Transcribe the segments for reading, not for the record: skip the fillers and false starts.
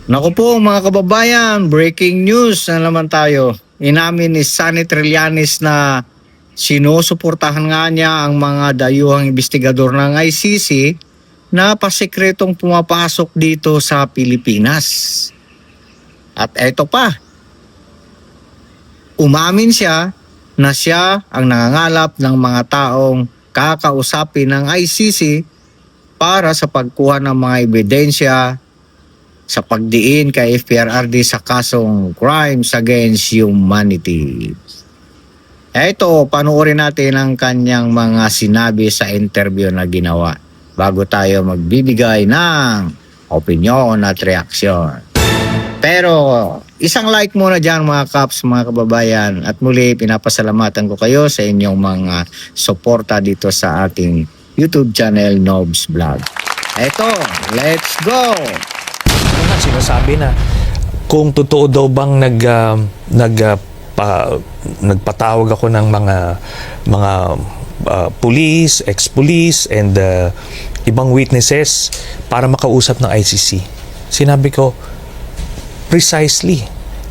Naku po mga kababayan, breaking news na naman tayo. Inamin ni Sonny Trillanes na sinusuportahan nga niya ang mga dayuhang investigador ng ICC na pasikretong pumapasok dito sa Pilipinas. At eto pa, umamin siya na siya ang nangangalap ng mga taong kakausapin ng ICC para sa pagkuha ng mga ebidensya sa pagdiin kay FPRRD sa kasong Crimes Against Humanity. Ito, panoorin natin ang kanyang mga sinabi sa interview na ginawa bago tayo magbibigay ng opinion at reaksyon. Pero isang like muna dyan mga kaps, mga kababayan, at muli pinapasalamatan ko kayo sa inyong mga suporta dito sa ating YouTube channel Nobs Vlog. Eto, let's go! Sinasabi na kung totoo daw bang nagpatawag ako ng mga police, ex-police and ibang witnesses para makausap ng ICC. Sinabi ko, precisely.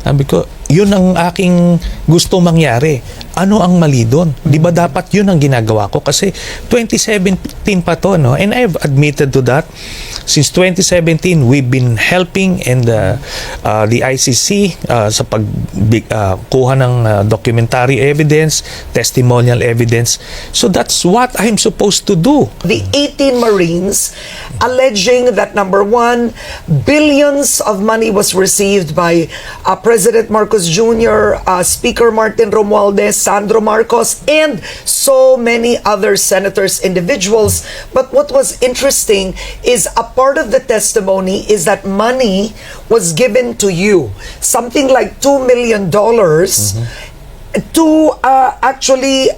Sabi ko, yun ang aking gusto mangyari. Ano ang mali doon? Di ba dapat yun ang ginagawa ko? Kasi 2017 pa to, no? And I've admitted to that. Since 2017, we've been helping and the ICC sa pagkuha ng documentary evidence, testimonial evidence. So that's what I'm supposed to do. The 18 Marines alleging that number one, billions of money was received by President Marcos Jr., Speaker Martin Romualdez, Sandro Marcos, and so many other senators, individuals. But what was interesting is a part of the testimony is that money was given to you, something like $2 million to actually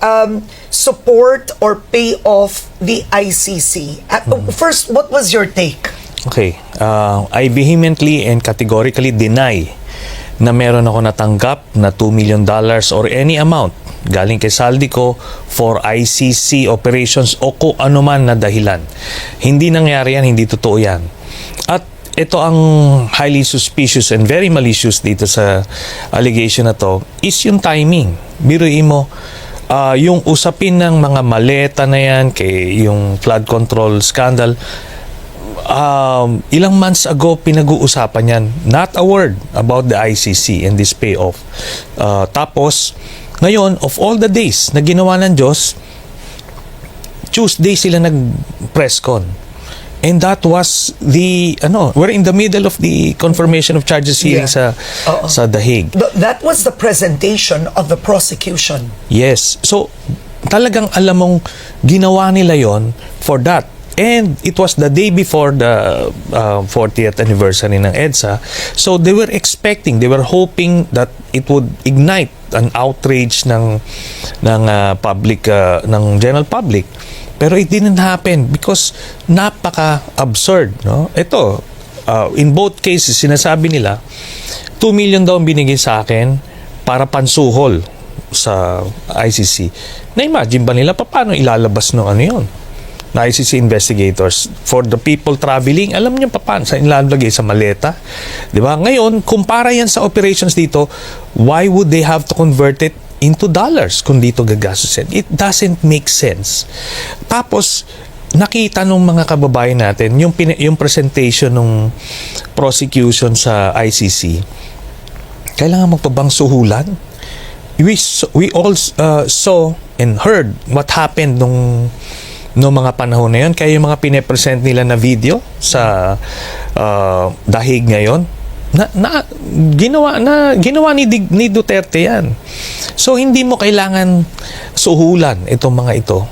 support or pay off the ICC. First, what was your take? Okay. I vehemently and categorically deny na meron ako natanggap na $2 million or any amount galing kay saldi ko for ICC operations o kung ano man na dahilan. Hindi nangyari yan, hindi totoo yan. At ito ang highly suspicious and very malicious dito sa allegation na to is yung timing. Biruin mo, yung usapin ng mga maleta na yan, kay yung flood control scandal, ilang months ago pinag-uusapan yan. Not a word about the ICC and this payoff. Tapos, ngayon, of all the days na ginawa ng Diyos, Tuesday sila nag-press con. And that was we're in the middle of the confirmation of charges hearing sa The Hague. That was the presentation of the prosecution. Yes. So, talagang alam mong ginawa nila yon for that. And it was the day before the 40th anniversary ng EDSA. So they were expecting, they were hoping that it would ignite an outrage ng public, ng general public. Pero it didn't happen because napaka-absurd, no? Ito, in both cases, sinasabi nila, $2 million daw ang binigay sa akin para pansuhol sa ICC. Na-imagine ba nila paano ilalabas ng ano yun? Na ICC investigators for the people traveling, alam niyo pa paano sa ilalagay sa maleta, di ba? Ngayon, kumpara yan sa operations dito, why would they have to convert it into dollars kung dito gagastusin? It doesn't make sense. Tapos nakita nung mga kababayan natin yung presentation ng prosecution sa ICC, kailangan magpabang suhulan. We all saw and heard what happened nung mga panahon na yun. Kaya yung mga pine-present nila na video sa The Hague ngayon, ginawa ni Duterte yan. So hindi mo kailangan suhulan itong mga ito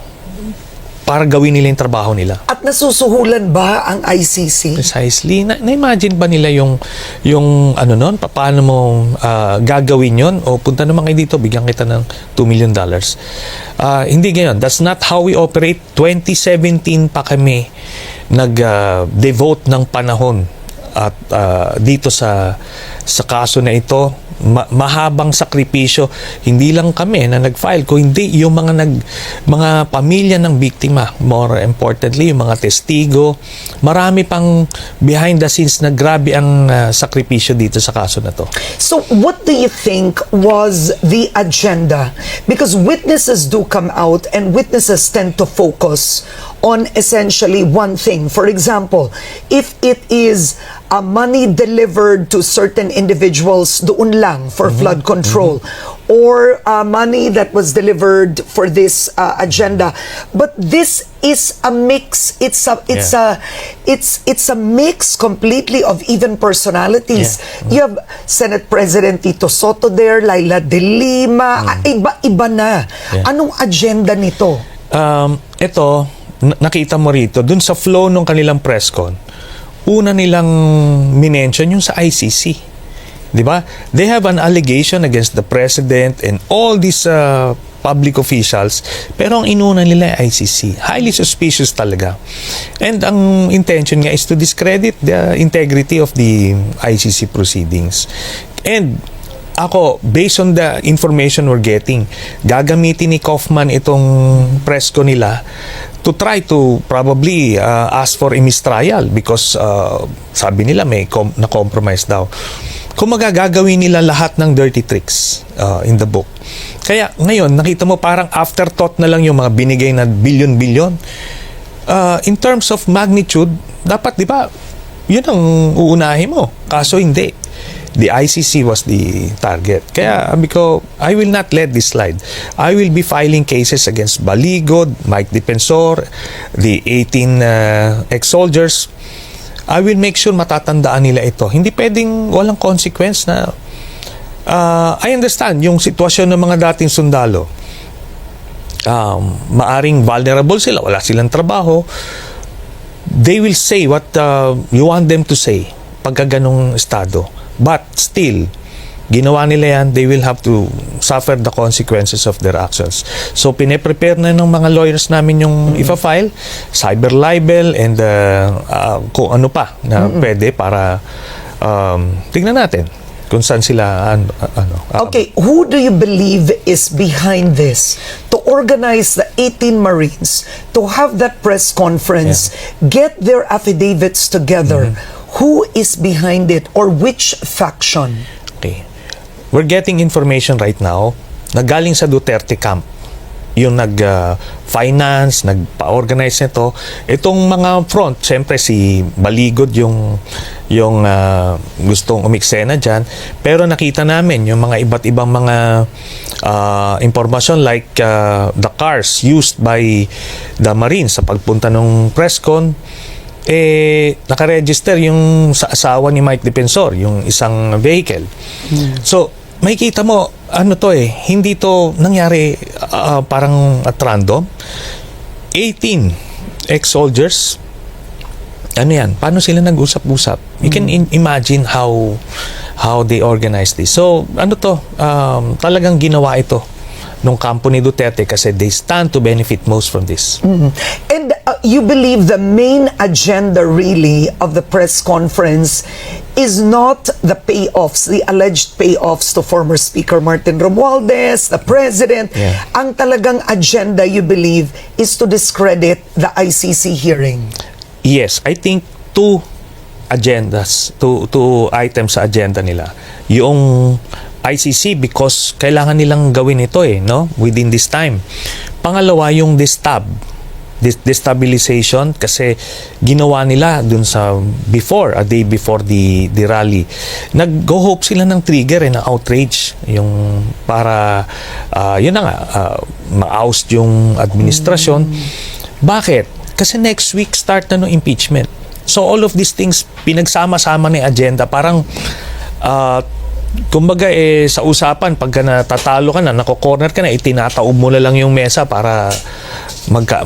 para gawin nila yung trabaho nila. At nasusuhulan ba ang ICC? Precisely. Na-imagine ba nila yung ano nun? Paano mo gagawin yon? O punta naman kayo dito, bigyan kita ng $2 million. Hindi ganyan. That's not how we operate. 2017 pa kami nag-devote ng panahon at dito sa kaso na ito mahabang sakripisyo, hindi lang kami na nag-file, kundi yung mga pamilya ng biktima, more importantly yung mga testigo, marami pang behind the scenes na grabe ang sakripisyo dito sa kaso na to. So what do you think was the agenda? Because witnesses do come out and witnesses tend to focus on essentially one thing. For example, if it is money delivered to certain individuals doon lang for flood control, or money that was delivered for this agenda, but this is a mix. It's a mix completely of even personalities. You have Senate President Tito Soto there, Laila De Lima, iba-iba na. Anong agenda nito? Ito, nakita mo rito, dun sa flow ng kanilang press con, una nilang minention yung sa ICC. Di ba? They have an allegation against the president and all these public officials, pero ang inuna nila ay ICC. Highly suspicious talaga. And ang intention nga is to discredit the integrity of the ICC proceedings. And ako, based on the information we're getting, gagamitin ni Kaufman itong press ko nila to try to probably ask for a mistrial because sabi nila may na-compromise daw. Kung magagagawin nila lahat ng dirty tricks in the book. Kaya ngayon, nakita mo parang afterthought na lang yung mga binigay na billion-billion. In terms of magnitude, dapat, di ba, yun ang uunahin mo. Kaso hindi. The ICC was the target. Kaya sabi ko, I will not let this slide. I will be filing cases against Baligod, Mike Defensor, the 18 ex-soldiers. I will make sure matatandaan nila ito. Hindi pwedeng walang consequence na I understand yung sitwasyon ng mga dating sundalo. Maaring vulnerable sila, wala silang trabaho. They will say what you want them to say pagka ganong estado. But still, ginawa nila yan, they will have to suffer the consequences of their actions. So, pine-prepare na ng mga lawyers namin yung ifa-file, cyber libel, and kung ano pa na pwede para tignan natin kung saan sila Okay, who do you believe is behind this? To organize the 18 Marines, to have that press conference, get their affidavits together, who is behind it or which faction? Okay. We're getting information right now na galing sa Duterte camp. Yung nag-finance, nagpa-organize nito. Itong mga front, siyempre si Baligod yung gustong umiksena dyan. Pero nakita namin yung mga iba't ibang mga information like the cars used by the Marines sa pagpunta ng press con, nakaregister yung sa asawa ni Mike Defensor, yung isang vehicle. So, makikita mo, hindi to nangyari parang at random. 18 ex-soldiers, paano sila nag-usap-usap? You can imagine how they organized this. So, talagang ginawa ito nung kampo ni Duterte kasi they stand to benefit most from this. And you believe the main agenda really of the press conference is not the payoffs, the alleged payoffs to former Speaker Martin Romualdez, the President. Ang talagang agenda, you believe, is to discredit the ICC hearing? Yes, I think two items sa agenda nila. Yung ICC because kailangan nilang gawin ito within this time. Pangalawa, yung destabilization kasi ginawa nila dun sa a day before the rally. Nag-go-hope sila ng trigger ng outrage yung para ma-oust yung administrasyon. Bakit? Kasi next week start na ng impeachment. So all of these things pinagsama-sama na yung agenda. Parang kumbaga sa usapan pagka natatalo ka na, nako-corner ka na, itinataob mo na lang yung mesa para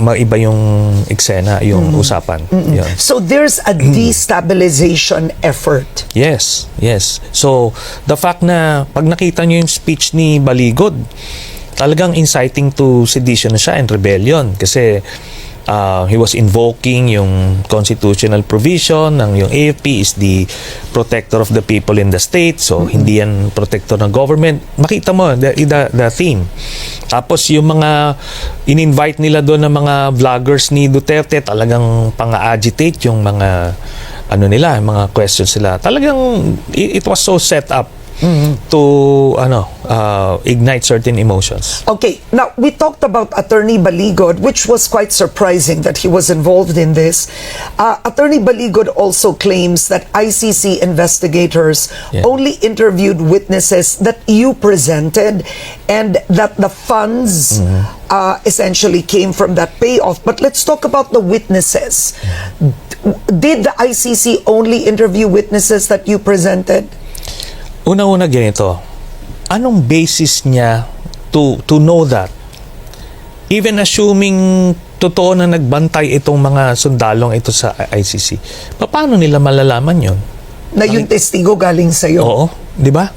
maiba yung eksena, yung usapan. Yun. So there's a destabilization effort. Yes. So the fact na pag nakita nyo yung speech ni Baligod, talagang inciting to sedition na siya and rebellion kasi he was invoking yung constitutional provision ng yung AFP is the protector of the people in the state, so hindi yan protector ng government. Makita mo the theme. Tapos yung mga in-invite nila doon ng mga vloggers ni Duterte, talagang pang-agitate yung mga nila, mga questions nila. Talagang it was so set up to ignite certain emotions. Okay, now we talked about Attorney Baligod, which was quite surprising that he was involved in this. Attorney Baligod also claims that ICC investigators only interviewed witnesses that you presented and that the funds essentially came from that payoff. But let's talk about the witnesses. Did the ICC only interview witnesses that you presented? Una-una ganito, anong basis niya to know that? Even assuming totoo na nagbantay itong mga sundalong ito sa ICC, paano nila malalaman yon? Na yung testigo galing sa'yo? Oo, di ba?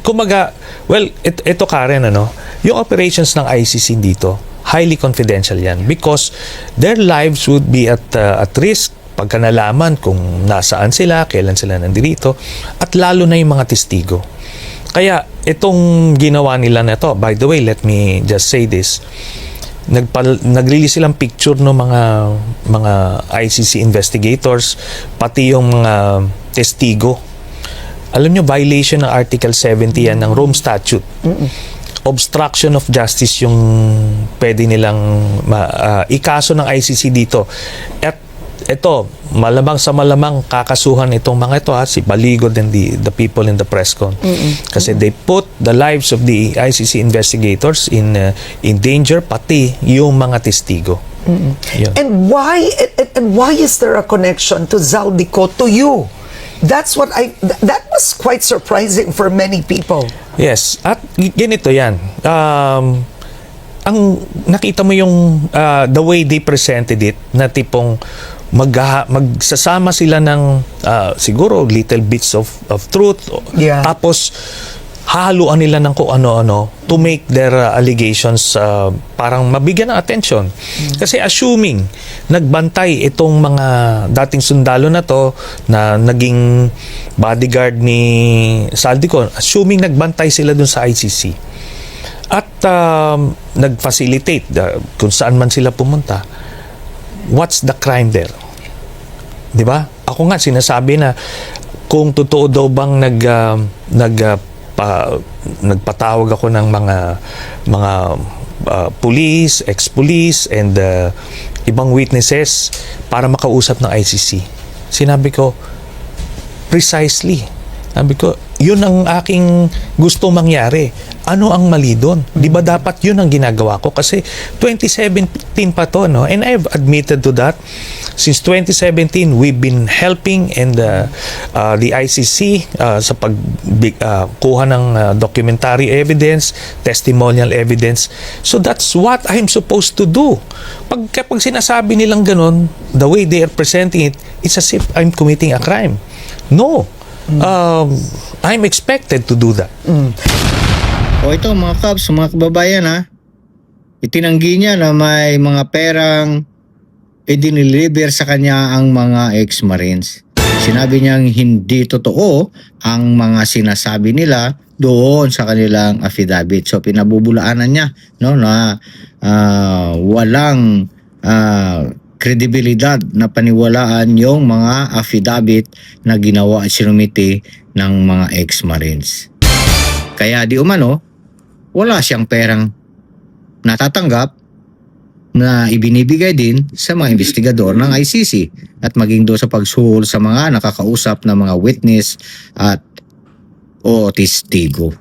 Kumaga, well, ito Karen, yung operations ng ICC dito, highly confidential yan because their lives would be at risk pagka nalaman kung nasaan sila, kailan sila nandito, at lalo na yung mga testigo. Kaya itong ginawa nila na ito, by the way, let me just say this, nag-release silang picture ng mga ICC investigators, pati yung mga testigo. Alam nyo, violation ng Article 70 yan ng Rome Statute. Obstruction of justice yung pwede nilang ikaso ng ICC dito. At ito, malamang sa malamang kakasuhan itong mga ito, si Baligod and the people in the press con. Kasi they put the lives of the ICC investigators in danger, pati yung mga testigo. Yun. And why is there a connection to Zaldico to you? That's what that was quite surprising for many people. Yes, at ganito yan. Ang nakita mo yung the way they presented it, na tipong magsasama sila ng siguro little bits of truth, tapos hahaluan nila ng kung ano-ano to make their allegations parang mabigyan ng attention. Kasi assuming nagbantay itong mga dating sundalo na to na naging bodyguard ni Zaldico, assuming nagbantay sila dun sa ICC at nag-facilitate kung saan man sila pumunta, what's the crime there? 'Di ba? Ako nga sinasabi na kung totoo daw bang nagpatawag ako ng mga police, ex-police and ibang witnesses para makausap ng ICC. Sinabi ko precisely. Sabi ko, yun ang aking gusto mangyari. Ano ang mali doon? Di ba dapat yun ang ginagawa ko? Kasi 2017 pa to, no? And I've admitted to that. Since 2017, we've been helping and the ICC sa pagkuha ng documentary evidence, testimonial evidence. So that's what I'm supposed to do. Kapag sinasabi nilang ganun, the way they are presenting it, it's as if I'm committing a crime. No. I'm expected to do that. O ito mga Cubs, mga kababayan itinanggi niya na may mga perang idiniliver sa kanya ang mga ex-Marines. Sinabi niyang hindi totoo ang mga sinasabi nila doon sa kanilang affidavit. So pinabubulaanan niya na walang kredibilidad na paniwalaan yung mga affidavit na ginawa at sinumiti ng mga ex-Marines. Kaya di umano, wala siyang perang natatanggap na ibinibigay din sa mga investigador ng ICC at maging doon sa pagsuhol sa mga nakakausap na mga witness at o testigo.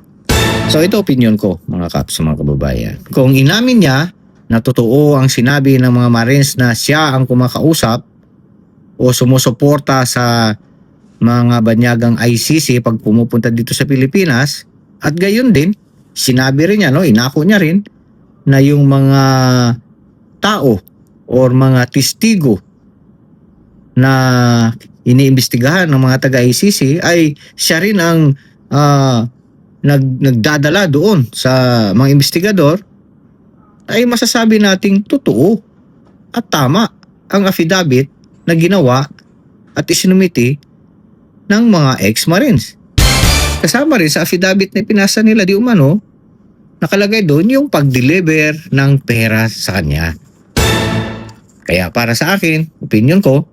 So ito opinion ko mga kaps, mga kababayan. Kung inamin niya na totoo ang sinabi ng mga Marines na siya ang kumakausap o sumusuporta sa mga banyagang ICC pag pumupunta dito sa Pilipinas, at gayon din, sinabi rin niya, inako niya rin na yung mga tao or mga testigo na iniimbestigahan ng mga taga-ICC ay siya rin ang nagdadala doon sa mga investigador, ay masasabi nating totoo at tama ang affidavit na ginawa at isinumiti ng mga ex-Marines. Kasama rin sa affidavit na pinasa nila di umano, nakalagay doon yung pag-deliver ng pera sa kanya. Kaya para sa akin, opinion ko,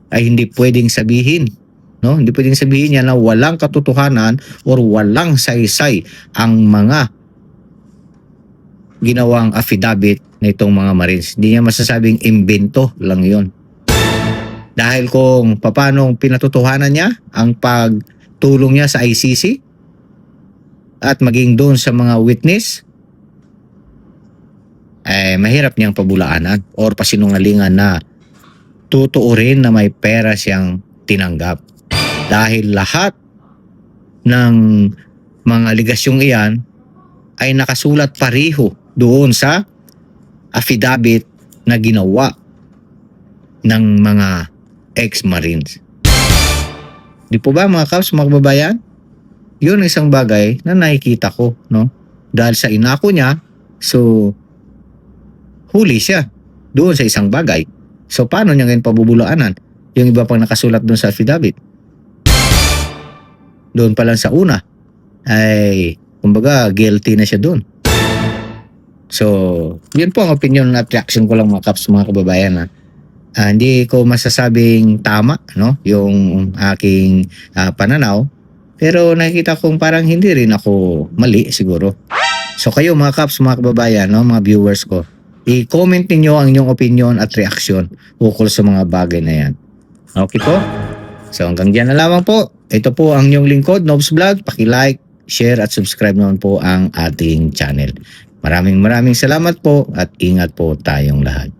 ay hindi pwedeng sabihin, no? Hindi pwedeng sabihin niya na walang katotohanan or walang saysay ang mga ginawang affidavit na itong mga Marines. Hindi niya masasabing imbento lang yon. Dahil kung paano pinatotohanan niya ang pagtulong niya sa ICC at maging doon sa mga witness, mahirap niyang pabulaanan or pasinungalingan na totoo rin na may pera siyang tinanggap. Dahil lahat ng mga aligasyong iyan ay nakasulat pareho doon sa affidavit na ginawa ng mga ex-Marines. Di po ba mga Kaps, mga kababayan? Yun ang isang bagay na nakikita ko, no? Dahil sa inako niya, so huli siya doon sa isang bagay. So paano niya ngayon pabubulaanan yung iba pang nakasulat doon sa affidavit? Doon pa lang sa una ay kumbaga guilty na siya doon. So yun po ang opinion at reaction ko lang mga Kaps, mga kababayan. Hindi ko masasabing tama, no, yung aking pananaw, pero nakikita kong parang hindi rin ako mali siguro. So kayo mga Kaps, mga kababayan, no, mga viewers ko, i-comment niyo ang inyong opinion at reaksyon ukol sa mga bagay na yan. Okay po? So hanggang dyan na lamang po. Ito po ang inyong lingkod, Nobs Vlog. Paki-like, share at subscribe naman po ang ating channel. Maraming salamat po at ingat po tayong lahat.